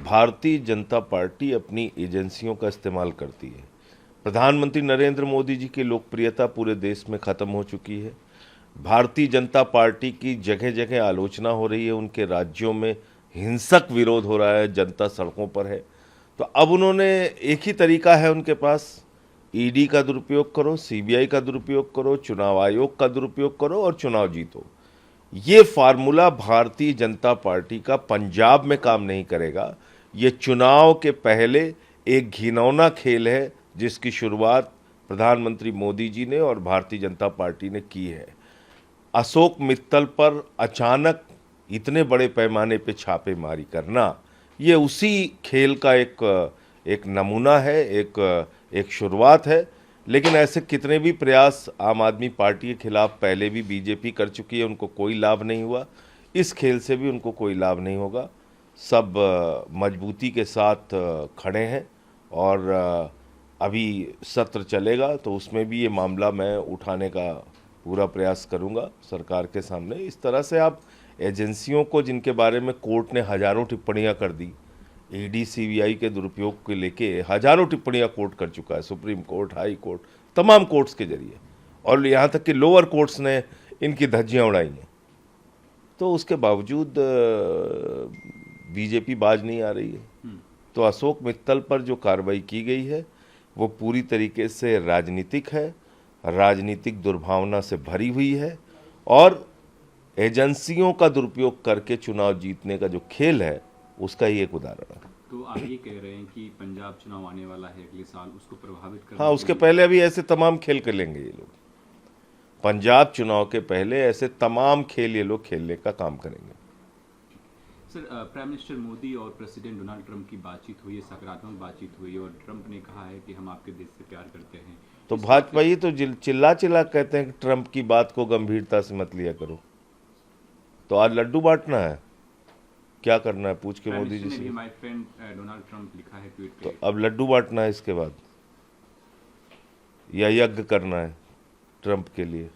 Bharatiya Janata party अपनी एजेंसियों का इस्तेमाल करती है। प्रधानमंत्री नरेंद्र मोदी जी की लोकप्रियता पूरे देश में खत्म हो चुकी है। भारतीय जनता पार्टी की जगह जगह आलोचना हो रही है, उनके राज्यों में हिंसक विरोध हो रहा है, जनता सड़कों पर है। तो अब उन्होंने एक ही तरीका है उनके पास, ईडी का दुरुपयोग करो, सीबीआई का दुरुपयोग करो, चुनाव आयोग का दुरुपयोग करो और चुनाव जीतो। ये फार्मूला भारतीय जनता पार्टी का पंजाब में काम नहीं करेगा। ये चुनाव के पहले एक घिनौना खेल है जिसकी शुरुआत प्रधानमंत्री मोदी जी ने और भारतीय जनता पार्टी ने की है। अशोक मित्तल पर अचानक इतने बड़े पैमाने पे छापेमारी करना, ये उसी खेल का एक नमूना है, एक शुरुआत है। लेकिन ऐसे कितने भी प्रयास आम आदमी पार्टी के खिलाफ पहले भी बीजेपी कर चुकी है, उनको कोई लाभ नहीं हुआ। इस खेल से भी उनको कोई लाभ नहीं होगा। सब मजबूती के साथ खड़े हैं और अभी सत्र चलेगा तो उसमें भी ये मामला मैं उठाने का पूरा प्रयास करूंगा सरकार के सामने। इस तरह से आप एजेंसियों को, जिनके बारे में कोर्ट ने हजारों टिप्पणियां कर दी, ईडी सीबीआई के दुरुपयोग को लेके हजारों टिप्पणियां कोर्ट कर चुका है, सुप्रीम कोर्ट, हाई कोर्ट, तमाम कोर्ट्स के जरिए, और यहाँ तक कि लोअर कोर्ट्स ने इनकी धज्जियां उड़ाई हैं। तो उसके बावजूद बीजेपी बाज नहीं आ रही है। तो अशोक मित्तल पर जो कार्रवाई की गई है वो पूरी तरीके से राजनीतिक है, राजनीतिक दुर्भावना से भरी हुई है और एजेंसियों का दुरुपयोग करके चुनाव जीतने का जो खेल है उसका ही एक उदाहरण है। तो आप ये कह रहे हैं कि पंजाब चुनाव आने वाला है अगले साल, उसको प्रभावित करने हाँ, उसके पहले अभी ऐसे तमाम खेल खेलेंगे ये लोग। पंजाब चुनाव के पहले ऐसे तमाम खेल ये लोग खेलने का काम करेंगे। सर, प्राइम मिनिस्टर मोदी और प्रेसिडेंट डोनाल्ड ट्रंप की बातचीत हुई है, सकारात्मक बातचीत हुई और ट्रंप ने कहा है कि हम आपके देश से प्यार करते हैं। तो भाजपा ये तो चिल्ला चिल्ला कहते हैं कि ट्रंप की बात को गंभीरता से मत लिया करो। तो आज लड्डू बांटना है, क्या करना है पूछ के मोदी जी से। माय फ्रेंड डोनाल्ड ट्रंप लिखा है ट्वीट पे। तो अब लड्डू बांटना है इसके बाद, या यज्ञ करना है ट्रंप के लिए,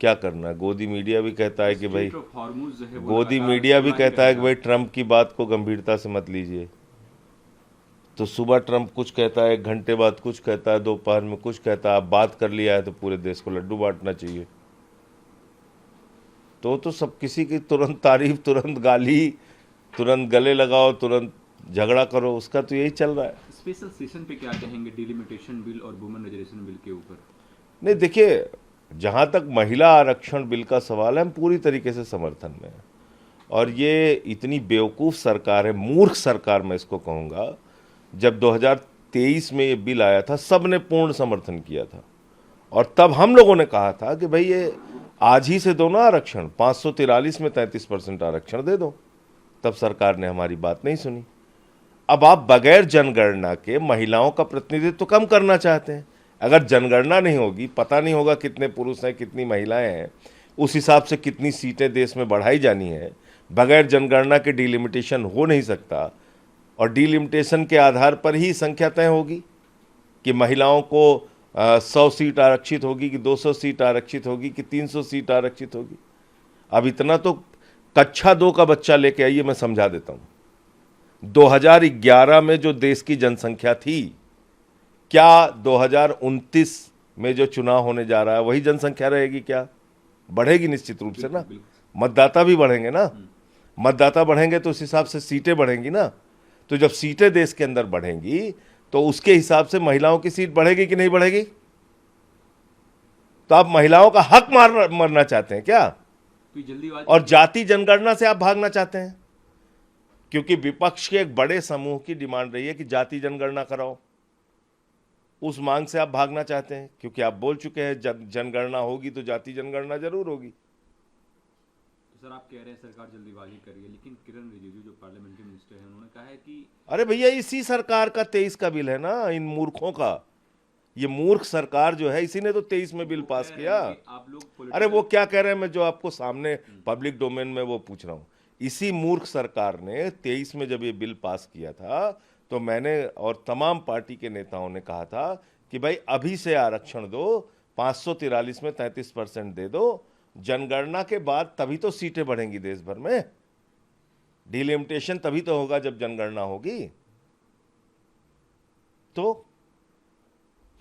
क्या करना है। गोदी मीडिया भी कहता है कि भाई, गोदी मीडिया भी कहता है कि भाई ट्रंप की बात को गंभीरता से मत लीजिए। तो सुबह ट्रंप कुछ कहता है, 1 घंटे बाद कुछ कहता है, दोपहर में कुछ कहता है। अब बात कर लिया है तो पूरे देश को लड्डू बांटना चाहिए। तो सब किसी की तुरंत तारीफ, तुरंत गाली, तुरंत गले लगाओ, तुरंत झगड़ा करो, उसका तो यही चल रहा है। स्पेशल सेशन पे क्या कहेंगे डिलिमिटेशन बिल और वुमेन रिजर्वेशन बिल के ऊपर? नहीं, देखिए, जहाँ तक महिला आरक्षण बिल का सवाल है, हम पूरी तरीके से समर्थन में हैं। और ये इतनी बेवकूफ़ सरकार है, मूर्ख सरकार मैं इसको कहूँगा। जब 2023 में ये बिल आया था, सब ने पूर्ण समर्थन किया था और तब हम लोगों ने कहा था कि भाई ये आज ही से दो ना आरक्षण, 543 में 33% आरक्षण दे दो। तब सरकार ने हमारी बात नहीं सुनी। अब आप बगैर जनगणना के महिलाओं का प्रतिनिधित्व कम करना चाहते हैं। अगर जनगणना नहीं होगी, पता नहीं होगा कितने पुरुष हैं, कितनी महिलाएं हैं, उस हिसाब से कितनी सीटें देश में बढ़ाई जानी है। बगैर जनगणना के डिलिमिटेशन हो नहीं सकता और डिलिमिटेशन के आधार पर ही संख्या तय होगी कि महिलाओं को 100 सीट आरक्षित होगी कि 200 सीट आरक्षित होगी कि 300 सीट आरक्षित होगी। अब इतना तो कक्षा 2 का बच्चा लेके आइए, मैं समझा देता हूँ। 2011 में जो देश की जनसंख्या थी, क्या 2029 में जो चुनाव होने जा रहा है वही जनसंख्या रहेगी? क्या बढ़ेगी? निश्चित रूप से ना। मतदाता भी बढ़ेंगे ना। मतदाता बढ़ेंगे तो उस हिसाब से सीटें बढ़ेंगी ना। तो जब सीटें देश के अंदर बढ़ेंगी तो उसके हिसाब से महिलाओं की सीट बढ़ेगी कि नहीं बढ़ेगी? तो आप महिलाओं का हक मारना चाहते हैं क्या? और जाति जनगणना से आप भागना चाहते हैं, क्योंकि विपक्ष के एक बड़े समूह की डिमांड रही है कि जाति जनगणना कराओ। उस मांग से आप भागना चाहते हैं क्योंकि आप बोल चुके हैं जनगणना होगी तो जाति जनगणना जरूर होगी। तो सर, आप कह रहे हैं सरकार जल्दीबाजी कर रही है, लेकिन किरण रिजिजू जो पार्लियामेंट्री मिनिस्टर है, उन्होंने कहा है कि अरे भैया, इसी सरकार का 23 का बिल है ना, इन मूर्खों का। ये मूर्ख सरकार जो है, इसी ने तो 23 में बिल पास किया। आप लोग अरे वो क्या कह रहे हैं, मैं जो आपको सामने पब्लिक डोमेन में वो पूछ रहा हूँ। इसी मूर्ख सरकार ने 23 में जब ये बिल पास किया था तो मैंने और तमाम पार्टी के नेताओं ने कहा था कि भाई अभी से आरक्षण दो, 543 में 33% दे दो, जनगणना के बाद तभी तो सीटें बढ़ेंगी देश भर में। डिलिमिटेशन तभी तो होगा जब जनगणना होगी। तो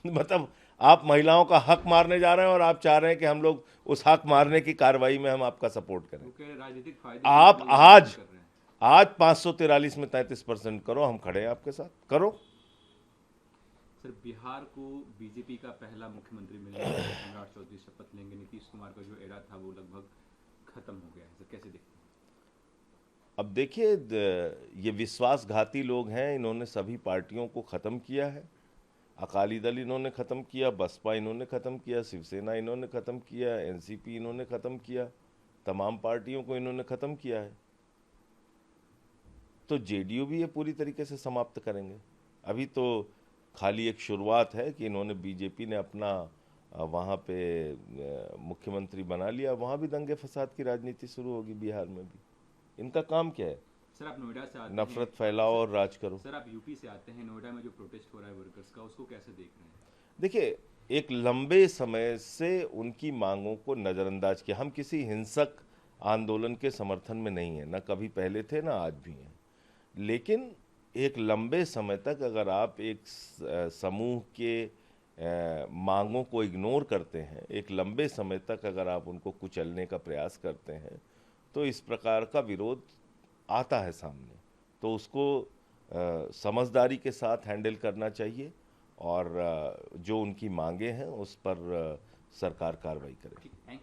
मतलब आप महिलाओं का हक मारने जा रहे हैं और आप चाह रहे हैं कि हम लोग उस हक मारने की कार्रवाई में हम आपका सपोर्ट करें। वो कह रहे हैं राजनीतिक फायदे के आप लिए लोग ये कर रहे हैं। आज 543 में 33% करो, हम खड़े हैं आपके साथ, करो। सर, बिहार को बीजेपी का पहला मुख्यमंत्री मिलने वाला है, सम्राट चौधरी शपथ लेंगे, नीतीश कुमार का जो एरा था वो लगभग खत्म हो गया है। सर, कैसे देखते हैं? अब देखिए, ये विश्वासघाती लोग हैं, इन्होंने सभी पार्टियों को ख़त्म किया है। अकाली दल इन्होंने ख़त्म किया, बसपा इन्होंने ख़त्म किया, शिवसेना इन्होंने ख़त्म किया, एनसीपी इन्होंने ख़त्म किया, तमाम पार्टियों को इन्होंने ख़त्म किया है। तो जेडीयू भी ये पूरी तरीके से समाप्त करेंगे। अभी तो खाली एक शुरुआत है कि इन्होंने, बीजेपी ने अपना वहाँ पे मुख्यमंत्री बना लिया, वहाँ भी दंगे फसाद की राजनीति शुरू होगी बिहार में भी। इनका काम क्या है? सर, आप नोएडा से आते नफरत हैं। फैलाओ और राज करो। सर, आप यूपी से आते हैं, नोएडा में जो प्रोटेस्ट हो रहा है वर्कर्स का, उसको कैसे देख रहे हैं? देखिए, एक लंबे समय से उनकी मांगों को नज़रअंदाज किया। हम किसी हिंसक आंदोलन के समर्थन में नहीं हैं, न कभी पहले थे ना आज भी हैं। लेकिन एक लंबे समय तक अगर आप एक समूह के मांगों को इग्नोर करते हैं, एक लंबे समय तक अगर आप उनको कुचलने का प्रयास करते हैं, तो इस प्रकार का विरोध आता है सामने। तो उसको समझदारी के साथ हैंडल करना चाहिए और जो उनकी मांगे हैं उस पर सरकार कार्रवाई करे। Thank you.